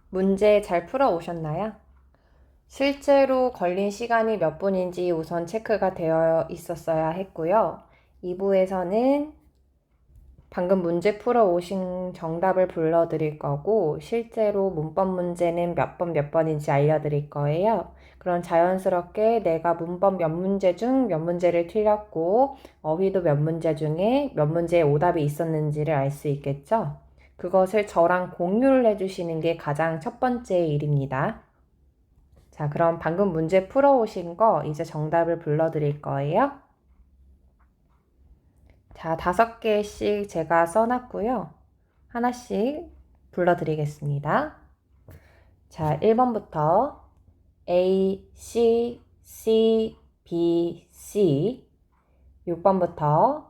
문제 잘 풀어 오셨나요? 실제로 걸린 시간이 몇 분인지 우선 체크가 되어 있었어야 했고요. 2부에서는 방금 문제 풀어 오신 정답을 불러드릴 거고, 실제로 문법 문제는 몇 번인지 알려드릴 거예요. 그럼 자연스럽게 내가 문법 몇 문제 중 몇 문제를 틀렸고, 어휘도 몇 문제 중에 몇 문제의 오답이 있었는지를 알 수 있겠죠? 그것을 저랑 공유를 해주시는 게 가장 첫 번째 일입니다. 자, 그럼 방금 문제 풀어 오신 거 이제 정답을 불러드릴 거예요. 자, 5개씩 제가 써놨고요. 하나씩 불러드리겠습니다. 자, 1번부터 A, C, C, B, C 6번부터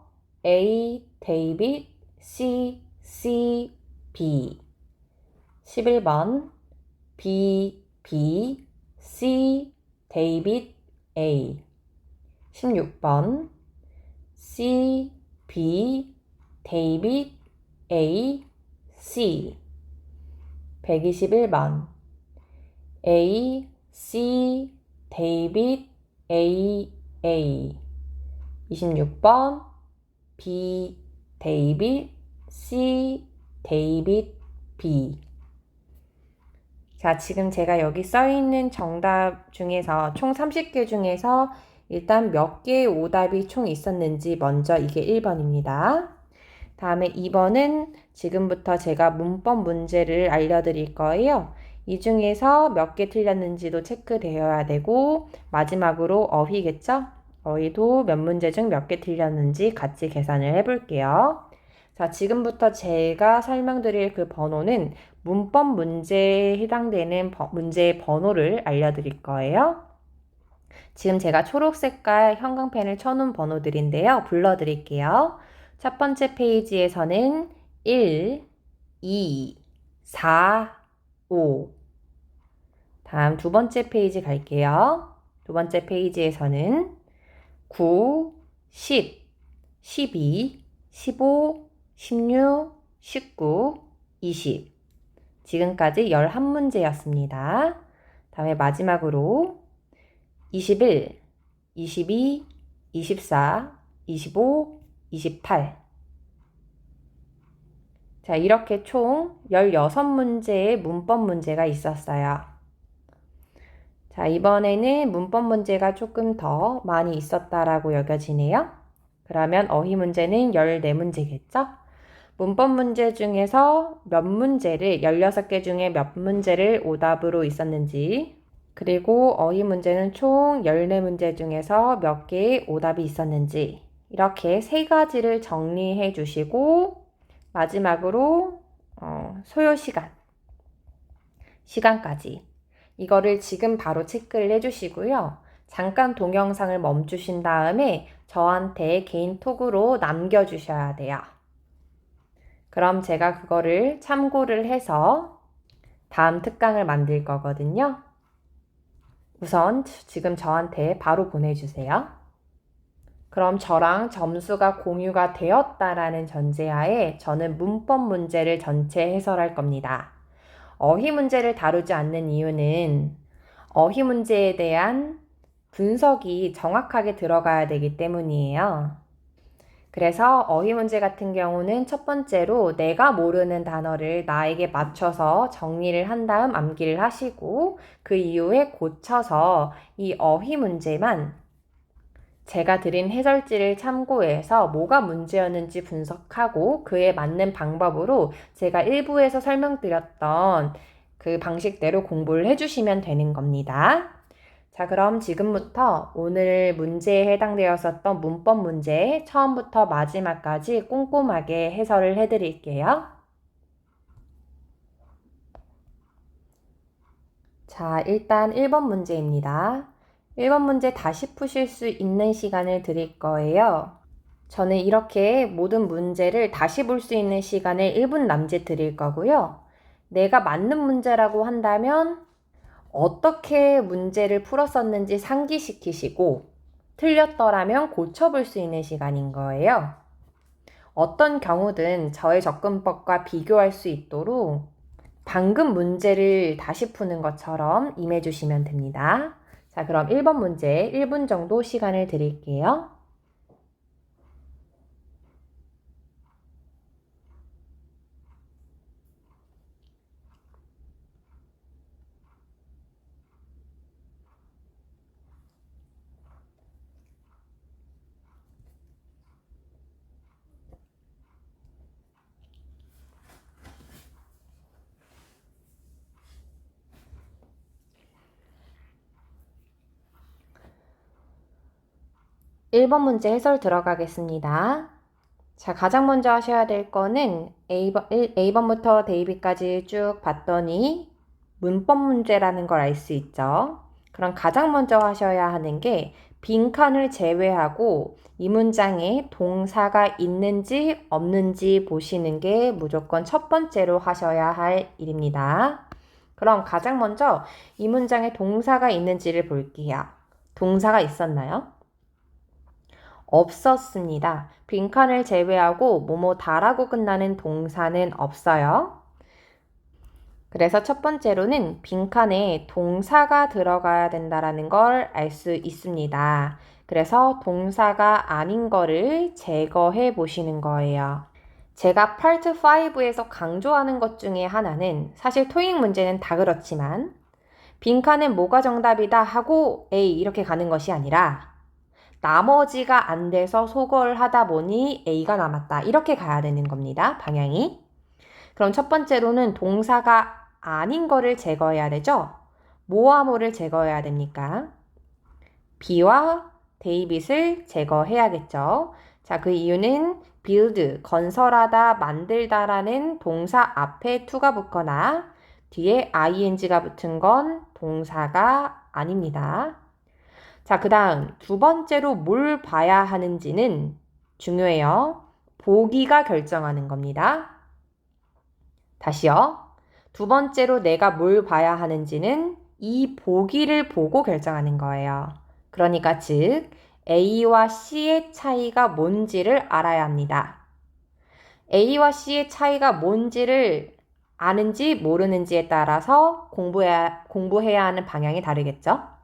A, 데이빗, C, C, B 11번 B, B, C, 데이빗, A 16번 C, B, 데이빗, A, C 121번 A, C, 데이빗, A, A 26번 B, 데이빗, C, 데이빗, B 자, 지금 제가 여기 써있는 정답 중에서 총 30개 중에서 일단 몇 개의 오답이 총 있었는지 먼저 이게 1번입니다. 다음에 2번은 지금부터 제가 문법 문제를 알려드릴 거예요. 이 중에서 몇 개 틀렸는지도 체크되어야 되고 마지막으로 어휘겠죠? 어휘도 몇 문제 중 몇 개 틀렸는지 같이 계산을 해볼게요. 자, 지금부터 제가 설명드릴 그 번호는 문법 문제에 해당되는 문제의 번호를 알려드릴 거예요. 지금 제가 초록 색깔 형광펜을 쳐놓은 번호들인데요. 불러드릴게요. 첫 번째 페이지에서는 1, 2, 4, 5. 다음 두 번째 페이지 갈게요. 두 번째 페이지에서는 9, 10, 12, 15, 16, 19, 20. 지금까지 11문제였습니다. 다음에 마지막으로 21, 22, 24, 25, 28. 자, 이렇게 총 16문제의 문법 문제가 있었어요. 자, 이번에는 문법 문제가 조금 더 많이 있었다라고 여겨지네요. 그러면 어휘 문제는 14문제겠죠? 문법 문제 중에서 몇 문제를, 16개 중에 몇 문제를 오답으로 있었는지, 그리고 어휘 문제는 총 14문제 중에서 몇 개의 오답이 있었는지, 이렇게 세 가지를 정리해 주시고, 마지막으로, 소요 시간까지. 이거를 지금 바로 체크를 해주시고요. 잠깐 동영상을 멈추신 다음에 저한테 개인 톡으로 남겨주셔야 돼요. 그럼 제가 그거를 참고를 해서 다음 특강을 만들 거거든요. 우선 지금 저한테 바로 보내주세요. 그럼 저랑 점수가 공유가 되었다라는 전제하에 저는 문법 문제를 전체 해설할 겁니다. 어휘 문제를 다루지 않는 이유는 어휘 문제에 대한 분석이 정확하게 들어가야 되기 때문이에요. 그래서 어휘 문제 같은 경우는 첫 번째로 내가 모르는 단어를 나에게 맞춰서 정리를 한 다음 암기를 하시고 그 이후에 고쳐서 이 어휘 문제만 제가 드린 해설지를 참고해서 뭐가 문제였는지 분석하고 그에 맞는 방법으로 제가 일부에서 설명드렸던 그 방식대로 공부를 해주시면 되는 겁니다. 자, 그럼 지금부터 오늘 문제에 해당되었었던 문법 문제 처음부터 마지막까지 꼼꼼하게 해설을 해드릴게요. 자, 일단 1번 문제입니다. 1번 문제 다시 푸실 수 있는 시간을 드릴 거예요. 저는 이렇게 모든 문제를 다시 볼 수 있는 시간을 1분 남짓 드릴 거고요. 내가 맞는 문제라고 한다면 어떻게 문제를 풀었었는지 상기시키시고 틀렸더라면 고쳐볼 수 있는 시간인 거예요. 어떤 경우든 저의 접근법과 비교할 수 있도록 방금 문제를 다시 푸는 것처럼 임해주시면 됩니다. 자, 그럼 1번 문제 1분 정도 시간을 드릴게요. (1번) 문제 해설 들어가겠습니다. 자, 가장 먼저 하셔야 될 거는 A번부터 데이비까지 쭉 봤더니 문법 문제라는 걸 알 수 있죠. 그럼 가장 먼저 하셔야 하는 게 빈칸을 제외하고 이 문장에 동사가 있는지 없는지 보시는 게 무조건 첫 번째로 하셔야 할 일입니다. 그럼 가장 먼저 이 문장에 동사가 있는지를 볼게요. 동사가 있었나요? 없었습니다. 빈칸을 제외하고 뭐뭐다라고 끝나는 동사는 없어요. 그래서 첫 번째로는 빈칸에 동사가 들어가야 된다는 걸 알 수 있습니다. 그래서 동사가 아닌 거를 제거해 보시는 거예요. 제가 파트 5에서 강조하는 것 중에 하나는 사실 토익 문제는 다 그렇지만 빈칸은 뭐가 정답이다 하고 A 이렇게 가는 것이 아니라 나머지가 안 돼서 소거를 하다 보니 A가 남았다. 이렇게 가야 되는 겁니다. 방향이. 그럼 첫 번째로는 동사가 아닌 거를 제거해야 되죠. 뭐와 뭐를 제거해야 됩니까? B와 데이빗을 제거해야겠죠. 자, 그 이유는 build, 건설하다, 만들다라는 동사 앞에 to가 붙거나 뒤에 ing가 붙은 건 동사가 아닙니다. 자, 그 다음 두 번째로 뭘 봐야 하는지는 중요해요. 보기가 결정하는 겁니다. 다시요. 두 번째로 내가 뭘 봐야 하는지는 이 보기를 보고 결정하는 거예요. 그러니까 즉 A와 C의 차이가 뭔지를 알아야 합니다. A와 C의 차이가 뭔지를 아는지 모르는지에 따라서 공부해야 하는 방향이 다르겠죠?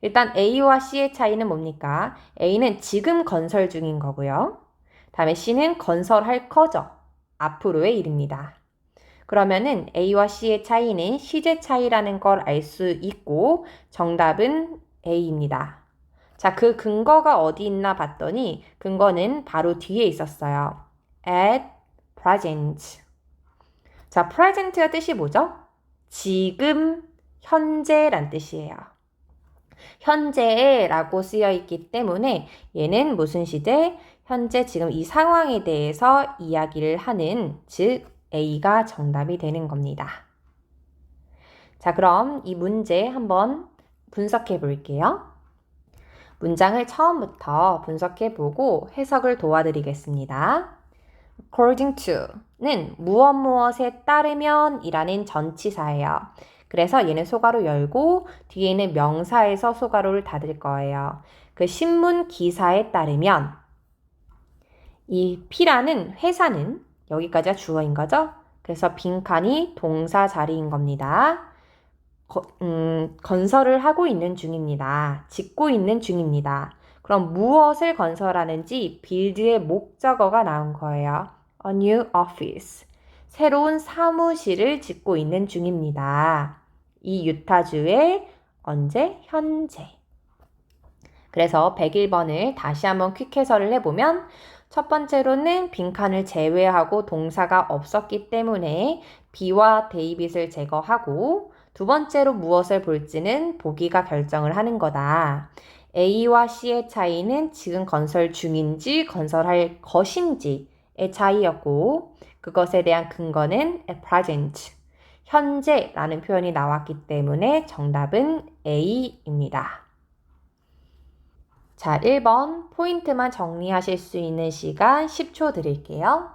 일단 A와 C의 차이는 뭡니까? A는 지금 건설 중인 거고요. 다음에 C는 건설할 거죠. 앞으로의 일입니다. 그러면은 A와 C의 차이는 시제 차이라는 걸 알 수 있고 정답은 A입니다. 자, 그 근거가 어디 있나 봤더니 근거는 바로 뒤에 있었어요. At present. 자, present가 뜻이 뭐죠? 지금, 현재란 뜻이에요. 현재라고 쓰여 있기 때문에 얘는 무슨 시제? 현재 지금 이 상황에 대해서 이야기를 하는, 즉 A가 정답이 되는 겁니다. 자, 그럼 이 문제 한번 분석해 볼게요. 문장을 처음부터 분석해 보고 해석을 도와드리겠습니다. According to는 무엇 무엇에 따르면 이라는 전치사예요. 그래서 얘는 소가로 열고 뒤에는 명사에서 소가로를 닫을 거예요. 그 신문 기사에 따르면 이 P라는 회사는 여기까지가 주어인 거죠. 그래서 빈칸이 동사 자리인 겁니다. 건설을 하고 있는 중입니다. 짓고 있는 중입니다. 그럼 무엇을 건설하는지 build의 목적어가 나온 거예요. A new office. 새로운 사무실을 짓고 있는 중입니다. 이 유타주에 언제? 현재. 그래서 101번을 다시 한번 퀵 해설을 해보면 첫 번째로는 빈칸을 제외하고 동사가 없었기 때문에 B와 데이빗을 제거하고 두 번째로 무엇을 볼지는 보기가 결정을 하는 거다. A와 C의 차이는 지금 건설 중인지 건설할 것인지의 차이였고 그것에 대한 근거는 at present, 현재라는 표현이 나왔기 때문에 정답은 A입니다. 자, 1번 포인트만 정리하실 수 있는 시간 10초 드릴게요.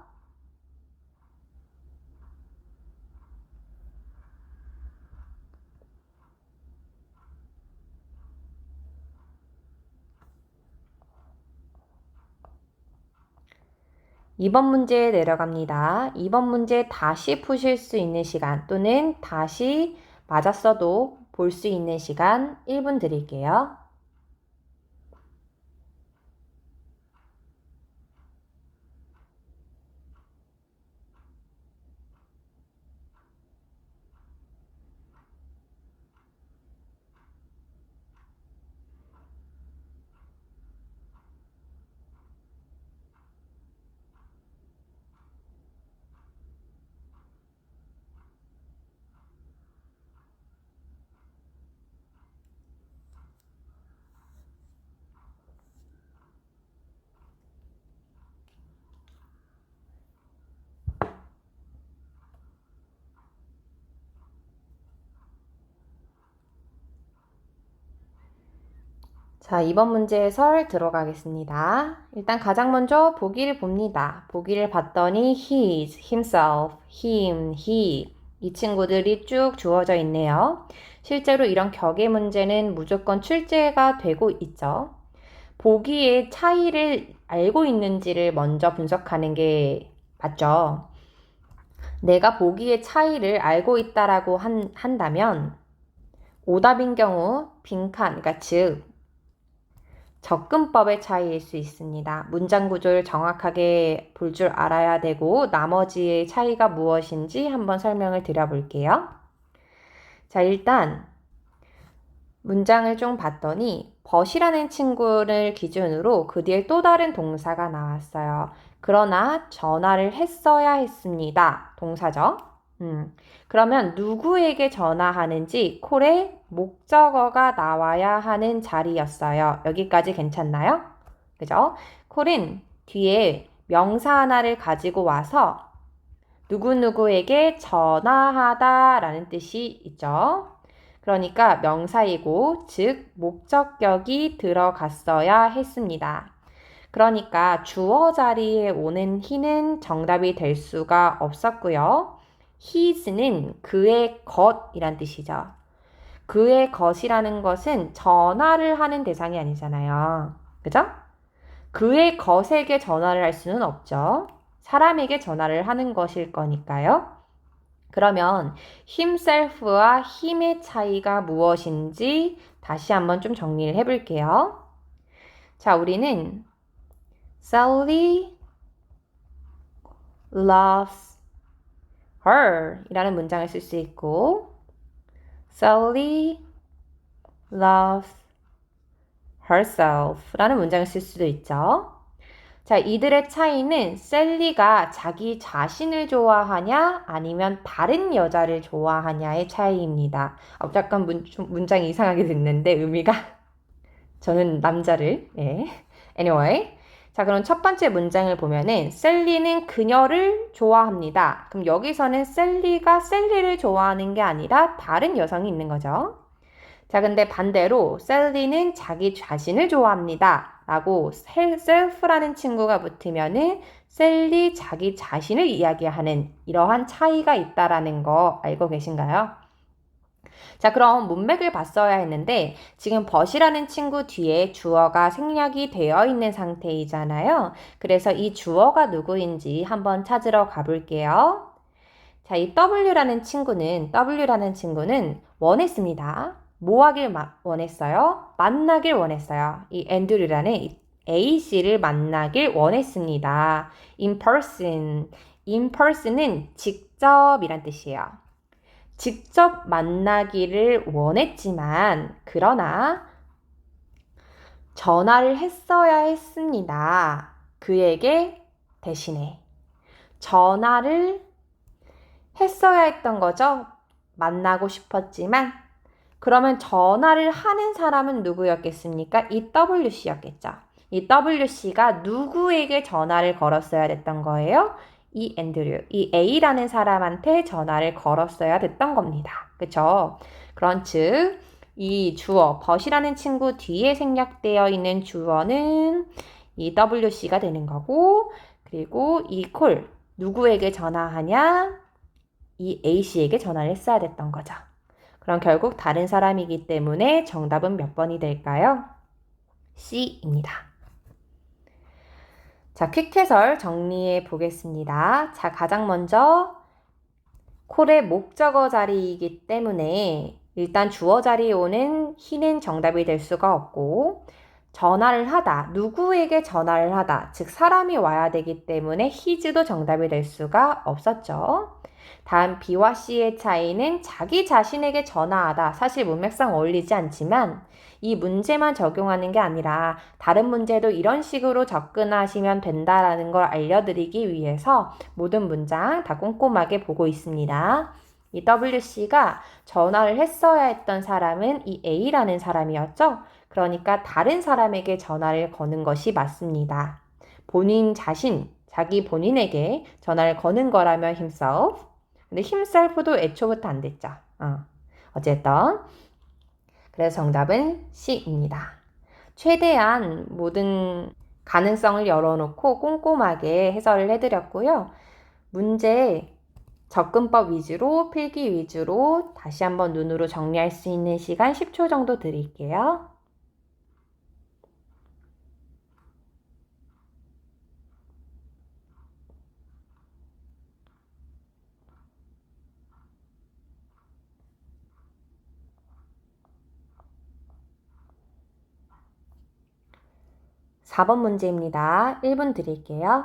2번 문제 내려갑니다. 2번 문제 다시 푸실 수 있는 시간 또는 다시 맞았어도 볼 수 있는 시간 1분 드릴게요. 자, 2번 문제 해설 들어가겠습니다. 일단 가장 먼저 보기를 봅니다. 보기를 봤더니 his, himself, him, he 이 친구들이 쭉 주어져 있네요. 실제로 이런 격의 문제는 무조건 출제가 되고 있죠. 보기의 차이를 알고 있는지를 먼저 분석하는 게 맞죠. 내가 보기의 차이를 알고 있다라고 한다면 오답인 경우 빈칸, 그러니까 즉 접근법의 차이일 수 있습니다. 문장 구조를 정확하게 볼 줄 알아야 되고 나머지의 차이가 무엇인지 한번 설명을 드려볼게요. 자, 일단 문장을 좀 봤더니 but이라는 친구를 기준으로 그 뒤에 또 다른 동사가 나왔어요. 그러나 전화를 했어야 했습니다. 동사죠. 그러면 누구에게 전화하는지 콜의 목적어가 나와야 하는 자리였어요. 여기까지 괜찮나요? 그죠? 콜은 뒤에 명사 하나를 가지고 와서 누구누구에게 전화하다 라는 뜻이 있죠. 그러니까 명사이고 즉 목적격이 들어갔어야 했습니다. 그러니까 주어 자리에 오는 he는 정답이 될 수가 없었고요. his는 그의 것이란 뜻이죠. 그의 것이라는 것은 전화를 하는 대상이 아니잖아요. 그죠? 그의 것에게 전화를 할 수는 없죠. 사람에게 전화를 하는 것일 거니까요. 그러면 himself와 him의 차이가 무엇인지 다시 한번 좀 정리를 해볼게요. 자, 우리는 Sally loves her 이라는 문장을 쓸 수 있고 Sally loves herself 라는 문장을 쓸 수도 있죠. 자, 이들의 차이는 셀리가 자기 자신을 좋아하냐 아니면 다른 여자를 좋아하냐의 차이입니다. 잠깐 문장이 이상하게 됐는데 의미가 저는 남자를 Anyway 자, 그럼 첫 번째 문장을 보면은 셀리는 그녀를 좋아합니다. 그럼 여기서는 셀리가 셀리를 좋아하는 게 아니라 다른 여성이 있는 거죠. 자, 근데 반대로 셀리는 자기 자신을 좋아합니다. 라고 self라는 친구가 붙으면은 셀리 자기 자신을 이야기하는 이러한 차이가 있다라는 거 알고 계신가요? 자, 그럼 문맥을 봤어야 했는데 지금 but이라는 친구 뒤에 주어가 생략이 되어 있는 상태이잖아요. 그래서 이 주어가 누구인지 한번 찾으러 가볼게요. 자, 이 W라는 친구는 원했습니다. 뭐 하길 원했어요? 만나길 원했어요. 이 앤드류라는 A씨를 만나길 원했습니다. In person은 직접이란 뜻이에요. 직접 만나기를 원했지만 그러나 전화를 했어야 했습니다. 그에게 대신에 전화를 했어야 했던 거죠. 만나고 싶었지만 그러면 전화를 하는 사람은 누구였겠습니까? 이 WC였겠죠. 이 WC가 누구에게 전화를 걸었어야 됐던 거예요? 이 앤드류, 이 A라는 사람한테 전화를 걸었어야 됐던 겁니다. 그쵸? 그런 즉, 이 주어, but이라는 친구 뒤에 생략되어 있는 주어는 이 WC가 되는 거고, 그리고 이 call, 누구에게 전화하냐? 이 A씨에게 전화를 했어야 됐던 거죠. 그럼 결국 다른 사람이기 때문에 정답은 몇 번이 될까요? C입니다. 자, 퀵해설 정리해 보겠습니다. 자, 가장 먼저 콜의 목적어 자리이기 때문에 일단 주어 자리에 오는 he는 정답이 될 수가 없고, 전화를 하다, 누구에게 전화를 하다, 즉 사람이 와야 되기 때문에 his도 정답이 될 수가 없었죠. 다음 B와 C의 차이는 자기 자신에게 전화하다, 사실 문맥상 어울리지 않지만 이 문제만 적용하는 게 아니라 다른 문제도 이런 식으로 접근하시면 된다라는 걸 알려드리기 위해서 모든 문장 다 꼼꼼하게 보고 있습니다. 이 WC가 전화를 했어야 했던 사람은 이 A라는 사람이었죠. 그러니까 다른 사람에게 전화를 거는 것이 맞습니다. 본인 자신, 자기 본인에게 전화를 거는 거라면 himself. 근데 himself도 애초부터 안 됐죠. 어쨌든 그래서 정답은 C입니다. 최대한 모든 가능성을 열어놓고 꼼꼼하게 해설을 해드렸고요. 문제 접근법 위주로, 필기 위주로 다시 한번 눈으로 정리할 수 있는 시간 10초 정도 드릴게요. (4번) 문제입니다. 1분 드릴게요.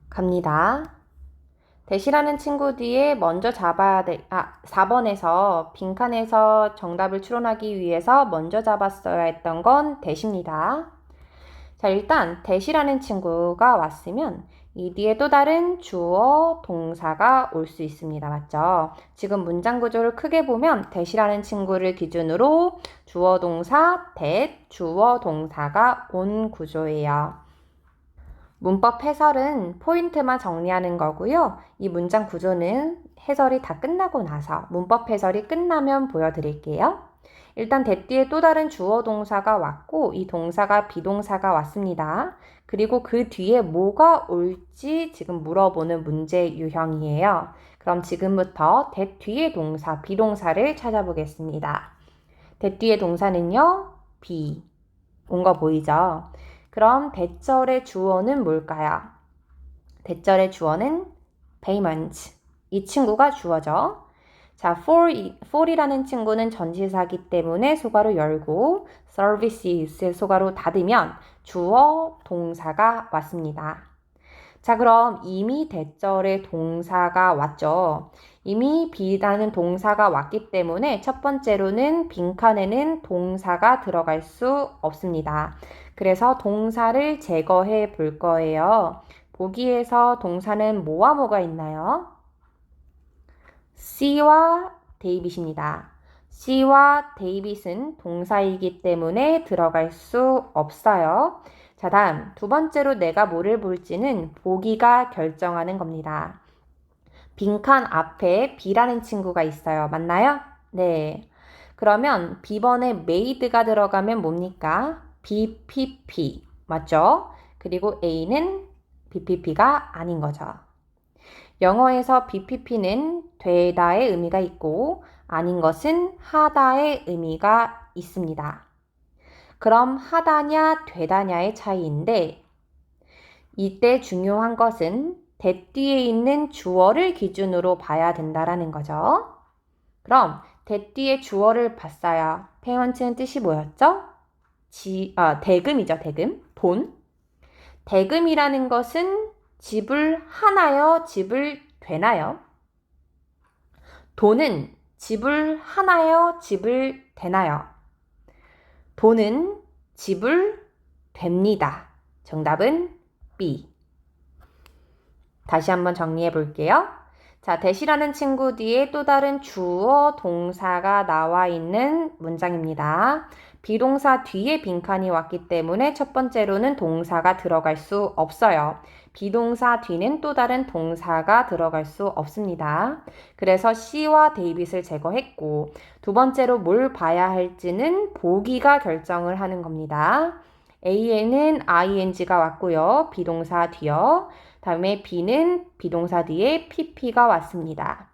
갑니다. 대시라는 친구 뒤에 먼저 잡아야 될, 4번에서 빈칸에서 정답을 추론하기 위해서 먼저 잡았어야 했던 건 대시입니다. 자, 일단 대시라는 친구가 왔으면 이 뒤에 또 다른 주어, 동사가 올 수 있습니다. 맞죠? 지금 문장 구조를 크게 보면 대시라는 친구를 기준으로 주어, 동사, 주어, 동사가 온 구조예요. 문법 해설은 포인트만 정리하는 거고요. 이 문장 구조는 해설이 다 끝나고 나서 문법 해설이 끝나면 보여드릴게요. 일단 that 뒤에 또 다른 주어 동사가 왔고 이 동사가 비동사가 왔습니다. 그리고 그 뒤에 뭐가 올지 지금 물어보는 문제 유형이에요. 그럼 지금부터 that 뒤에 동사, 비동사를 찾아보겠습니다. that 뒤에 동사는요, be. 온 거 보이죠? 그럼 대절의 주어는 뭘까요? 대절의 주어는 payment. 이 친구가 주어죠. 자, for이라는 친구는 전치사기 때문에 소괄호 열고 services의 소괄호 닫으면 주어, 동사가 왔습니다. 자, 그럼 이미 대절의 동사가 왔죠. 이미 be라는 동사가 왔기 때문에 첫 번째로는 빈칸에는 동사가 들어갈 수 없습니다. 그래서 동사를 제거해 볼 거예요. 보기에서 동사는 뭐와 뭐가 있나요? C와 데이빗입니다. C와 데이빗은 동사이기 때문에 들어갈 수 없어요. 자, 다음 두 번째로 내가 뭐를 볼지는 보기가 결정하는 겁니다. 빈칸 앞에 B라는 친구가 있어요. 맞나요? 네. 그러면 B번에 made가 들어가면 뭡니까? BPP. 맞죠? 그리고 A는 BPP가 아닌 거죠. 영어에서 BPP는 되다의 의미가 있고 아닌 것은 하다의 의미가 있습니다. 그럼 하다냐 되다냐의 차이인데 이때 중요한 것은 that 뒤에 있는 주어를 기준으로 봐야 된다라는 거죠. 그럼 that 뒤에 주어를 봤어요. payment는 뜻이 뭐였죠? 대금이죠. 대금. 돈. 대금이라는 것은 지불하나요? 지불되나요? 돈은 지불하나요? 지불되나요? 돈은 지불됩니다. 정답은 B. 다시 한번 정리해 볼게요. 자, that이라는 친구 뒤에 또 다른 주어 동사가 나와 있는 문장입니다. 비동사 뒤에 빈칸이 왔기 때문에 첫 번째로는 동사가 들어갈 수 없어요. 비동사 뒤는 또 다른 동사가 들어갈 수 없습니다. 그래서 C와 데이빗을 제거했고 두 번째로 뭘 봐야 할지는 보기가 결정을 하는 겁니다. A에는 ing가 왔고요. 비동사 뒤요. 다음에 B는 비동사 뒤에 pp가 왔습니다.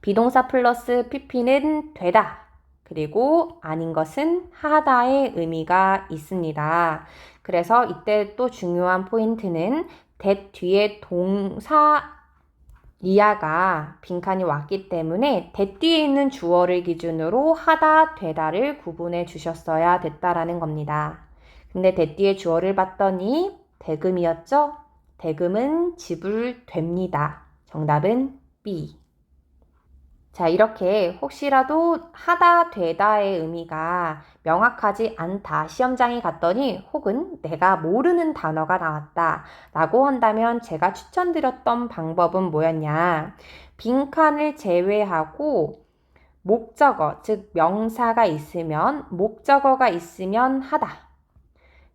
비동사 플러스 pp는 되다. 그리고 아닌 것은 하다의 의미가 있습니다. 그래서 이때 또 중요한 포인트는 that 뒤에 동사 이하가 빈칸이 왔기 때문에 that 뒤에 있는 주어를 기준으로 하다, 되다를 구분해 주셨어야 됐다라는 겁니다. 근데 that 뒤에 주어를 봤더니 대금이었죠? 대금은 지불됩니다. 정답은 B. 자, 이렇게 혹시라도 하다, 되다의 의미가 명확하지 않다. 시험장에 갔더니 혹은 내가 모르는 단어가 나왔다 라고 한다면 제가 추천드렸던 방법은 뭐였냐. 빈칸을 제외하고 목적어, 즉 명사가 있으면 목적어가 있으면 하다.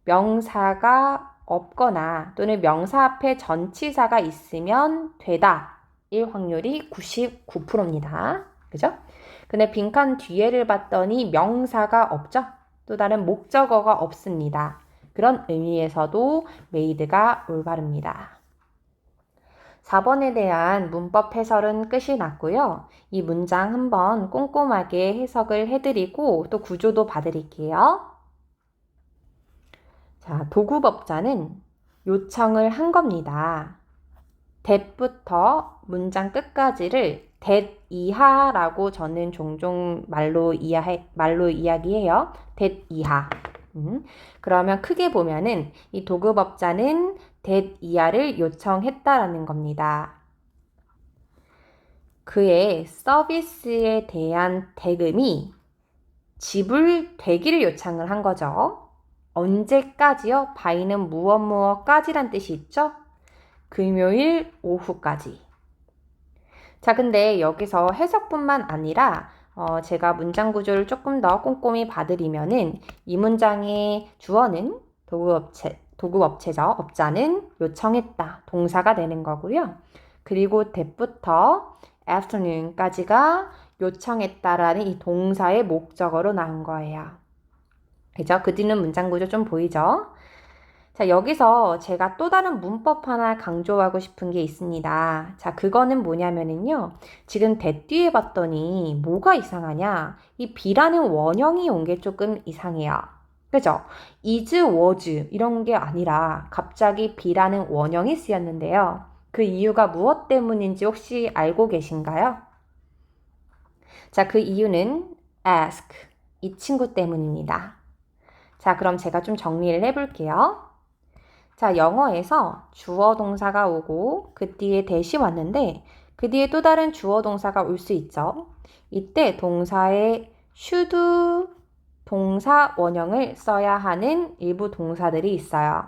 명사가 없거나 또는 명사 앞에 전치사가 있으면 되다. 일 확률이 99%입니다. 그죠? 근데 빈칸 뒤에를 봤더니 명사가 없죠? 또 다른 목적어가 없습니다. 그런 의미에서도 made가 올바릅니다. 4번에 대한 문법 해설은 끝이 났고요. 이 문장 한번 꼼꼼하게 해석을 해드리고 또 구조도 봐드릴게요. 자, 도구법자는 요청을 한 겁니다. that부터 문장 끝까지를 that 이하라고 저는 종종 말로 이야기해요. that 이하. 그러면 크게 보면은 이 도구법자는 that 이하를 요청했다라는 겁니다. 그의 서비스에 대한 대금이 지불되기를 요청을 한 거죠. 언제까지요? by는 무엇까지란 뜻이 있죠? 금요일 오후까지. 자, 근데 여기서 해석뿐만 아니라 제가 문장 구조를 조금 더 꼼꼼히 봐드리면은 이 문장의 주어는 업자는 요청했다. 동사가 되는 거고요. 그리고 that부터 afternoon까지가 요청했다라는 이 동사의 목적어로 나온 거예요. 그죠? 그 뒤는 문장 구조 좀 보이죠? 자, 여기서 제가 또 다른 문법 하나 강조하고 싶은 게 있습니다. 자, 그거는 뭐냐면은요. 지금 that 뒤에 봤더니 뭐가 이상하냐? 이 be라는 원형이 온 게 조금 이상해요. 그죠? is, was 이런 게 아니라 갑자기 be라는 원형이 쓰였는데요. 그 이유가 무엇 때문인지 혹시 알고 계신가요? 자, 그 이유는 ask, 이 친구 때문입니다. 자, 그럼 제가 좀 정리를 해볼게요. 자, 영어에서 주어 동사가 오고 그 뒤에 that이 왔는데 그 뒤에 또 다른 주어 동사가 올 수 있죠. 이때 동사에 should 동사 원형을 써야 하는 일부 동사들이 있어요.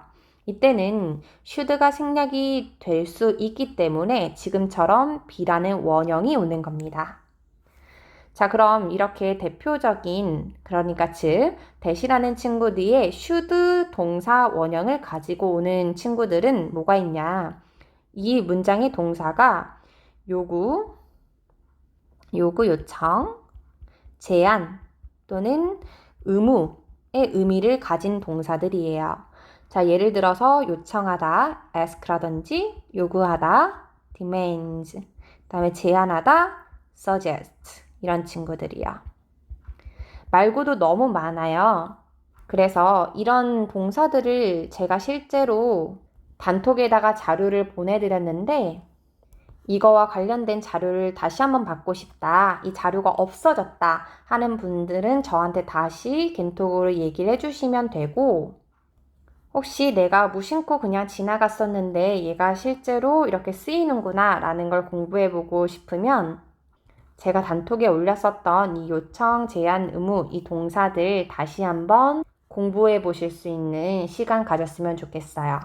이때는 should가 생략이 될 수 있기 때문에 지금처럼 be라는 원형이 오는 겁니다. 자, 그럼 이렇게 대표적인, 그러니까 즉 that이라는 친구 뒤에 should 동사 원형을 가지고 오는 친구들은 뭐가 있냐? 이 문장의 동사가 요구, 요청, 제안 또는 의무의 의미를 가진 동사들이에요. 자, 예를 들어서 요청하다, ask라든지 요구하다, demands, 그 다음에 제안하다, suggest 이런 친구들이요. 말고도 너무 많아요. 그래서 이런 동사들을 제가 실제로 단톡에다가 자료를 보내드렸는데 이거와 관련된 자료를 다시 한번 받고 싶다. 이 자료가 없어졌다 하는 분들은 저한테 다시 겐톡으로 얘기를 해주시면 되고 혹시 내가 무심코 그냥 지나갔었는데 얘가 실제로 이렇게 쓰이는구나 라는 걸 공부해보고 싶으면 제가 단톡에 올렸었던 이 요청, 제안, 의무 이 동사들 다시 한번 공부해 보실 수 있는 시간 가졌으면 좋겠어요.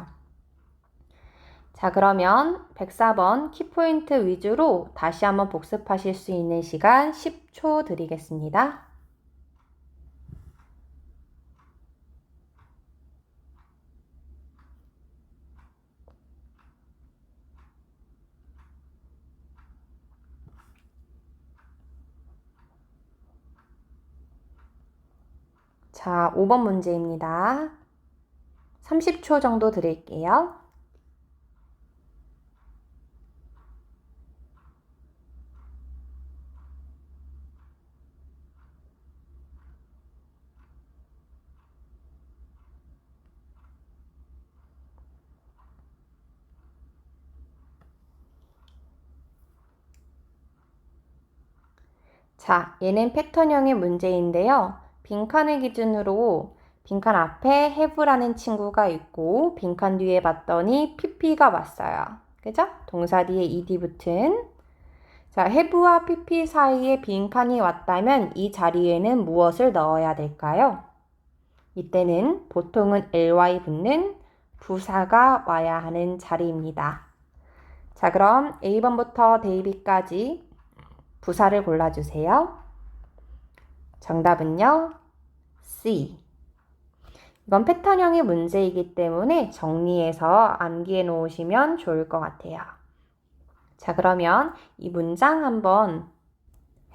자, 그러면 104번 키포인트 위주로 다시 한번 복습하실 수 있는 시간 10초 드리겠습니다. 자, 5번 문제입니다. 30초 정도 드릴게요. 자, 얘는 패턴형의 문제인데요. 빈칸을 기준으로 빈칸 앞에 have라는 친구가 있고 빈칸 뒤에 봤더니 pp가 왔어요. 그죠? 동사 뒤에 ed 붙은. 자, have와 pp 사이에 빈칸이 왔다면 이 자리에는 무엇을 넣어야 될까요? 이때는 보통은 ly 붙는 부사가 와야 하는 자리입니다. 자, 그럼 A번부터 데이비까지 부사를 골라주세요. 정답은요, C. 이건 패턴형의 문제이기 때문에 정리해서 암기해 놓으시면 좋을 것 같아요. 자, 그러면 이 문장 한번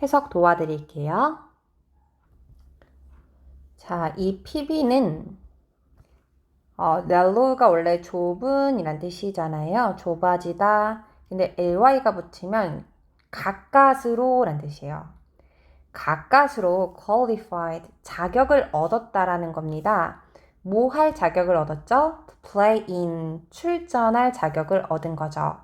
해석 도와드릴게요. 자, 이 PB는 narrow가 원래 좁은이란 뜻이잖아요. 좁아지다. 근데 ly가 붙으면 가까스로 란 뜻이에요. 가까스로 qualified, 자격을 얻었다라는 겁니다. 뭐 할 자격을 얻었죠? play in, 출전할 자격을 얻은 거죠.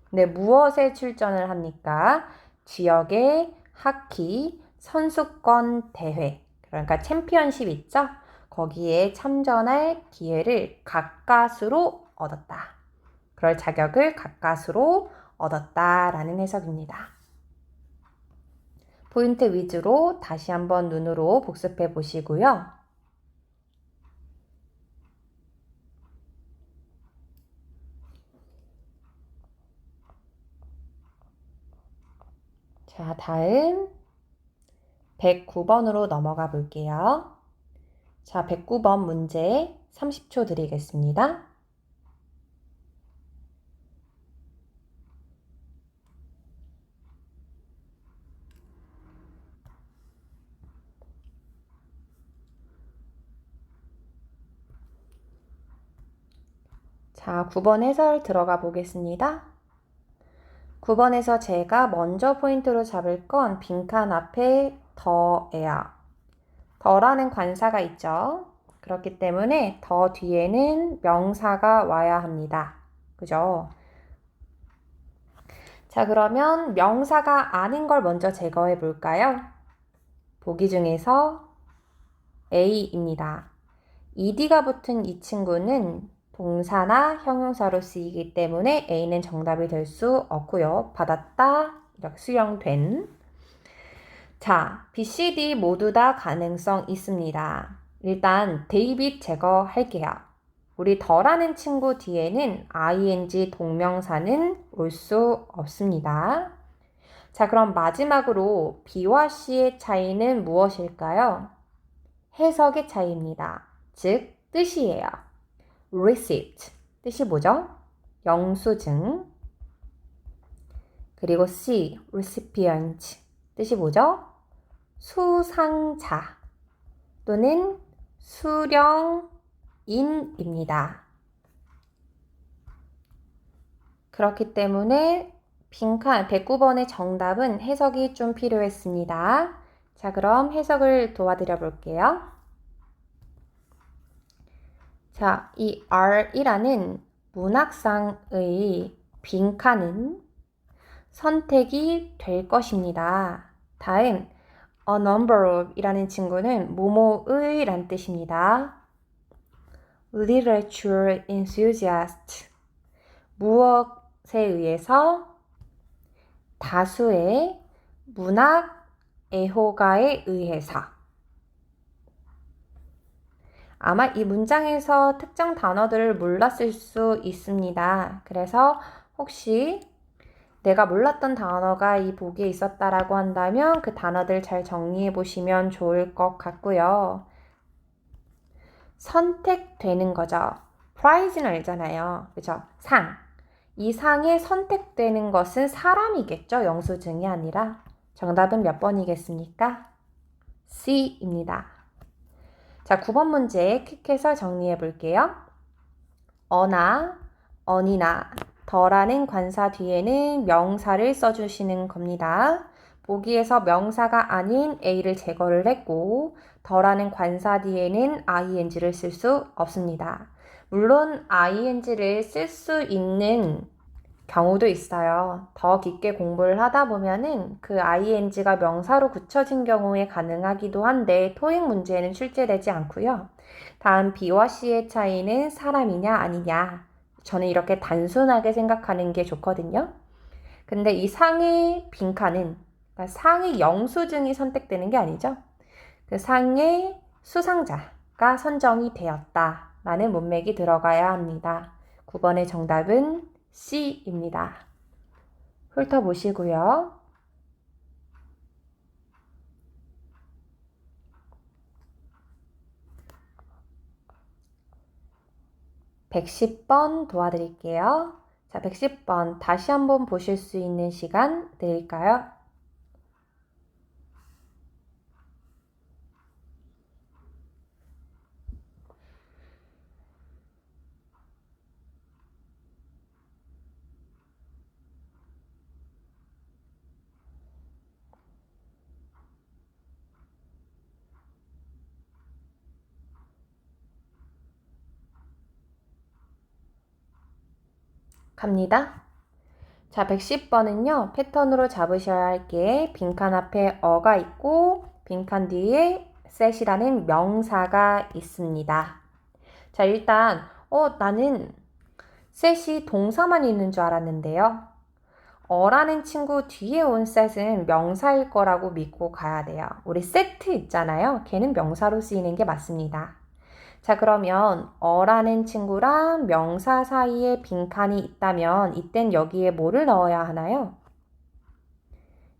근데 무엇에 출전을 합니까? 지역의 하키 선수권 대회, 그러니까 챔피언십 있죠? 거기에 참전할 기회를 가까스로 얻었다. 그럴 자격을 가까스로 얻었다라는 해석입니다. 포인트 위주로 다시 한번 눈으로 복습해 보시고요. 자, 다음 109번으로 넘어가 볼게요. 자, 109번 문제 30초 드리겠습니다. 자, 9번 해설 들어가 보겠습니다. 9번에서 제가 먼저 포인트로 잡을 건 빈칸 앞에 더예요. 더라는 관사가 있죠. 그렇기 때문에 더 뒤에는 명사가 와야 합니다. 그죠? 자, 그러면 명사가 아닌 걸 먼저 제거해 볼까요? 보기 중에서 A입니다. ed가 붙은 이 친구는 동사나 형용사로 쓰이기 때문에 A는 정답이 될 수 없고요. 받았다, 이렇게 수용된. 자, B, C, D 모두 다 가능성 있습니다. 일단 데이빗 제거할게요. 우리 더라는 친구 뒤에는 ing 동명사는 올 수 없습니다. 자, 그럼 마지막으로 B와 C의 차이는 무엇일까요? 해석의 차이입니다. 즉, 뜻이에요. receipt, 뜻이 뭐죠? 영수증. 그리고 C, recipient, 뜻이 뭐죠? 수상자 또는 수령인입니다. 그렇기 때문에 빈칸 109번의 정답은 해석이 좀 필요했습니다. 자, 그럼 해석을 도와드려 볼게요. 자, 이 R이라는 문학상의 빈칸은 선택이 될 것입니다. 다음, a number of 이라는 친구는 뭐뭐의 란 뜻입니다. literature enthusiast, 무엇에 의해서 다수의 문학 애호가에 의해서. 아마 이 문장에서 특정 단어들을 몰랐을 수 있습니다. 그래서 혹시 내가 몰랐던 단어가 이 보기에 있었다라고 한다면 그 단어들 잘 정리해 보시면 좋을 것 같고요. 선택되는 거죠. prize는 알잖아요. 그죠? 상. 이 상에 선택되는 것은 사람이겠죠. 영수증이 아니라. 정답은 몇 번이겠습니까? C입니다. 자, 9번 문제 퀵해서 정리해 볼게요. 어나, 어니나, 더라는 관사 뒤에는 명사를 써주시는 겁니다. 보기에서 명사가 아닌 A를 제거를 했고 더라는 관사 뒤에는 ing를 쓸 수 없습니다. 물론 ing를 쓸 수 있는 경우도 있어요. 더 깊게 공부를 하다 보면은 그 ing가 명사로 굳혀진 경우에 가능하기도 한데 토익 문제에는 출제되지 않고요. 다음 B와 C의 차이는 사람이냐 아니냐. 저는 이렇게 단순하게 생각하는 게 좋거든요. 근데 이 상의 빈칸은 그러니까 상의 영수증이 선택되는 게 아니죠. 그 상의 수상자가 선정이 되었다라는 문맥이 들어가야 합니다. 9번의 정답은 C입니다. 훑어보시고요. 110번 도와드릴게요. 자, 110번 다시 한번 보실 수 있는 시간 드릴까요? 갑니다. 자, 110번은요, 패턴으로 잡으셔야 할 게 빈칸 앞에 어가 있고 빈칸 뒤에 set이라는 명사가 있습니다. 자, 일단 나는 set이 동사만 있는 줄 알았는데요. 어라는 친구 뒤에 온 set은 명사일 거라고 믿고 가야 돼요. 우리 세트 있잖아요. 걔는 명사로 쓰이는 게 맞습니다. 자, 그러면 어라는 친구랑 명사 사이에 빈칸이 있다면 이땐 여기에 뭐를 넣어야 하나요?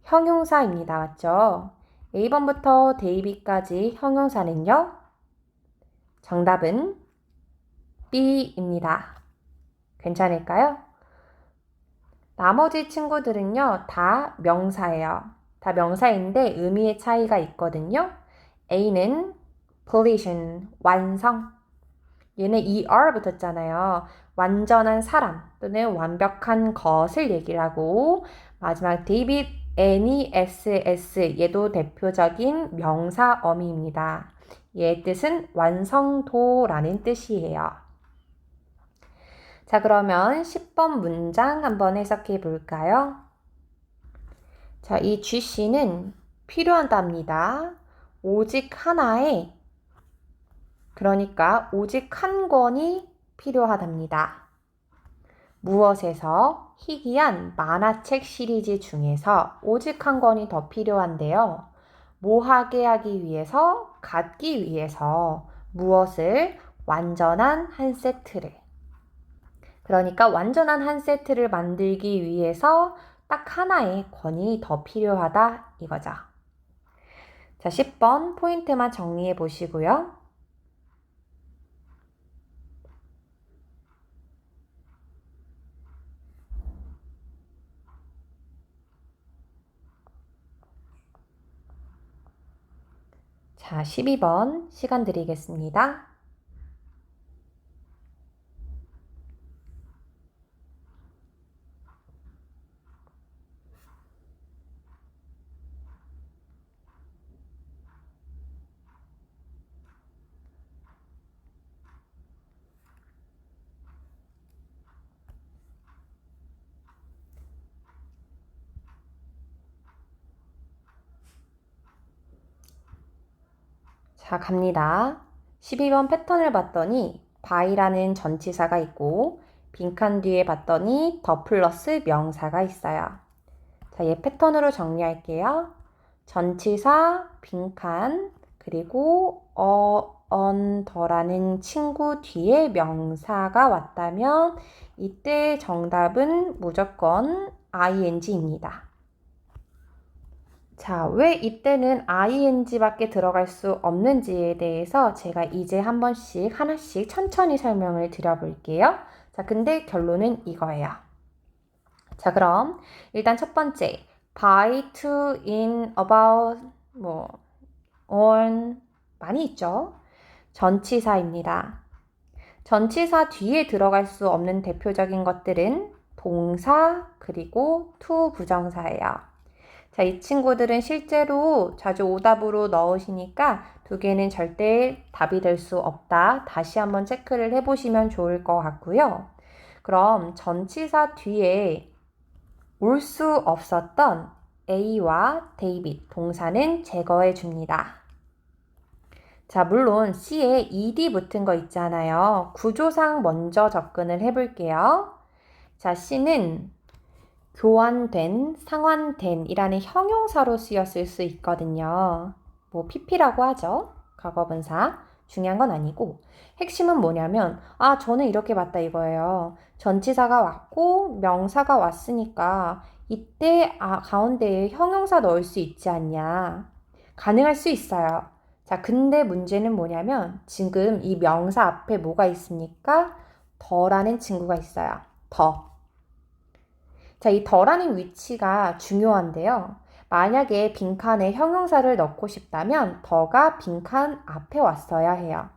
형용사입니다. 맞죠? A번부터 데이비까지 형용사는요? 정답은 B입니다. 괜찮을까요? 나머지 친구들은요, 다 명사예요. 다 명사인데 의미의 차이가 있거든요. A는 completion, 완성. 얘는 ER 붙었잖아요. 완전한 사람 또는 완벽한 것을 얘기를 하고 마지막 데이빗, NESS 얘도 대표적인 명사 어미입니다. 얘의 뜻은 완성도라는 뜻이에요. 자, 그러면 10번 문장 한번 해석해 볼까요? 자, 이 GC는 필요하답니다. 오직 하나의 그러니까 오직 한 권이 필요하답니다. 무엇에서? 희귀한 만화책 시리즈 중에서 오직 한 권이 더 필요한데요. 뭐하게 하기 위해서? 갖기 위해서 무엇을? 완전한 한 세트를. 그러니까 완전한 한 세트를 만들기 위해서 딱 하나의 권이 더 필요하다 이거죠. 자, 10번 포인트만 정리해 보시고요. 자, 12번 시간 드리겠습니다. 자, 갑니다. 12번 패턴을 봤더니 by라는 전치사가 있고 빈칸 뒤에 봤더니 더 플러스 명사가 있어요. 자, 얘 패턴으로 정리할게요. 전치사, 빈칸, 그리고 더라는 친구 뒤에 명사가 왔다면 이때 정답은 무조건 ing입니다. 자, 왜 이때는 ing밖에 들어갈 수 없는지에 대해서 제가 이제 한 번씩 하나씩 천천히 설명을 드려볼게요. 자, 근데 결론은 이거예요. 자, 그럼 일단 첫 번째, by, to, in, about, on 많이 있죠? 전치사입니다. 전치사 뒤에 들어갈 수 없는 대표적인 것들은 동사 그리고 to 부정사예요. 자, 이 친구들은 실제로 자주 오답으로 넣으시니까 두 개는 절대 답이 될 수 없다. 다시 한번 체크를 해보시면 좋을 것 같고요. 그럼 전치사 뒤에 올 수 없었던 A와 데이빗 동사는 제거해 줍니다. 자, 물론 C에 ed 붙은 거 있잖아요. 구조상 먼저 접근을 해볼게요. 자, C는 교환된, 상환된 이라는 형용사로 쓰였을 수 있거든요. pp라고 하죠. 과거분사. 중요한 건 아니고 핵심은 뭐냐면 저는 이렇게 봤다 이거예요. 전치사가 왔고 명사가 왔으니까 이때 가운데에 형용사 넣을 수 있지 않냐. 가능할 수 있어요. 자, 근데 문제는 뭐냐면 지금 이 명사 앞에 뭐가 있습니까? 더라는 친구가 있어요. 더. 자, 이 더라는 위치가 중요한데요. 만약에 빈칸에 형용사를 넣고 싶다면 더가 빈칸 앞에 왔어야 해요.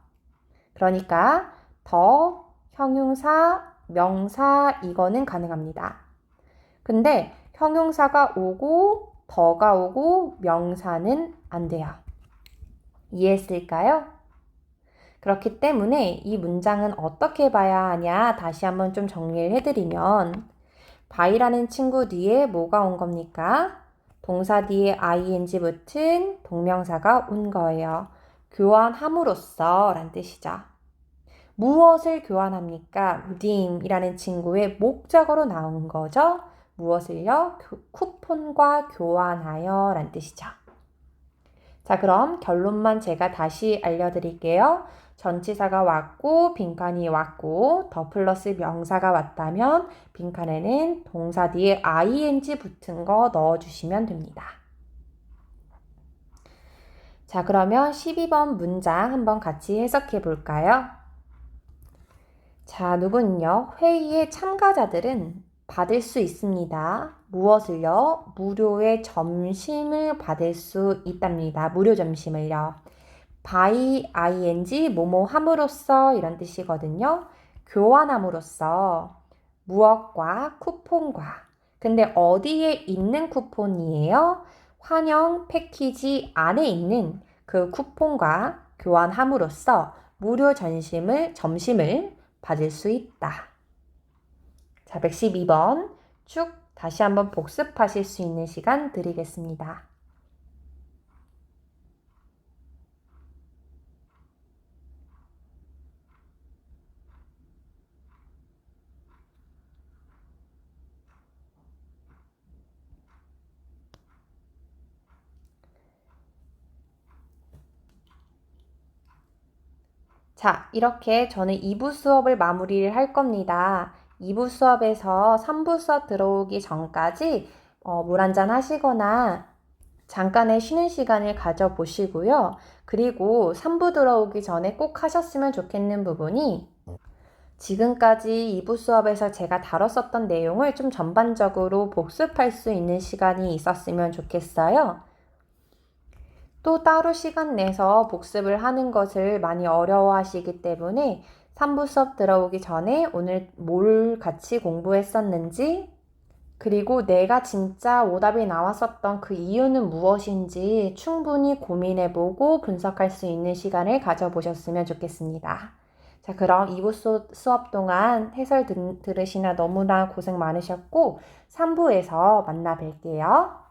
그러니까 더, 형용사, 명사 이거는 가능합니다. 근데 형용사가 오고 더가 오고 명사는 안 돼요. 이해했을까요? 그렇기 때문에 이 문장은 어떻게 봐야 하냐 다시 한번 좀 정리를 해드리면 by라는 친구 뒤에 뭐가 온 겁니까? 동사 뒤에 ing 붙은 동명사가 온 거예요. 교환함으로써 라는 뜻이죠. 무엇을 교환합니까? redeem이라는 친구의 목적어로 나온 거죠. 무엇을요? 쿠폰과 교환하여 라는 뜻이죠. 자, 그럼 결론만 제가 다시 알려드릴게요. 전치사가 왔고 빈칸이 왔고 더 플러스 명사가 왔다면 빈칸에는 동사 뒤에 ing 붙은 거 넣어주시면 됩니다. 자, 그러면 12번 문장 한번 같이 해석해 볼까요? 자, 누군요? 회의의 참가자들은 받을 수 있습니다. 무엇을요? 무료의 점심을 받을 수 있답니다. 무료 점심을요. by ing 뭐뭐 함으로써 이런 뜻이거든요. 교환함으로써 무엇과 쿠폰과. 근데 어디에 있는 쿠폰이에요? 환영 패키지 안에 있는 그 쿠폰과 교환함으로써 무료 점심을 받을 수 있다. 자, 112번 쭉 다시 한번 복습하실 수 있는 시간 드리겠습니다. 자, 이렇게 저는 2부 수업을 마무리를 할 겁니다. 2부 수업에서 3부 수업 들어오기 전까지 물 한잔 하시거나 잠깐의 쉬는 시간을 가져보시고요. 그리고 3부 들어오기 전에 꼭 하셨으면 좋겠는 부분이 지금까지 2부 수업에서 제가 다뤘었던 내용을 좀 전반적으로 복습할 수 있는 시간이 있었으면 좋겠어요. 또 따로 시간 내서 복습을 하는 것을 많이 어려워하시기 때문에 3부 수업 들어오기 전에 오늘 뭘 같이 공부했었는지 그리고 내가 진짜 오답이 나왔었던 그 이유는 무엇인지 충분히 고민해보고 분석할 수 있는 시간을 가져보셨으면 좋겠습니다. 자, 그럼 2부 수업 동안 해설 들으시나 너무나 고생 많으셨고 3부에서 만나 뵐게요.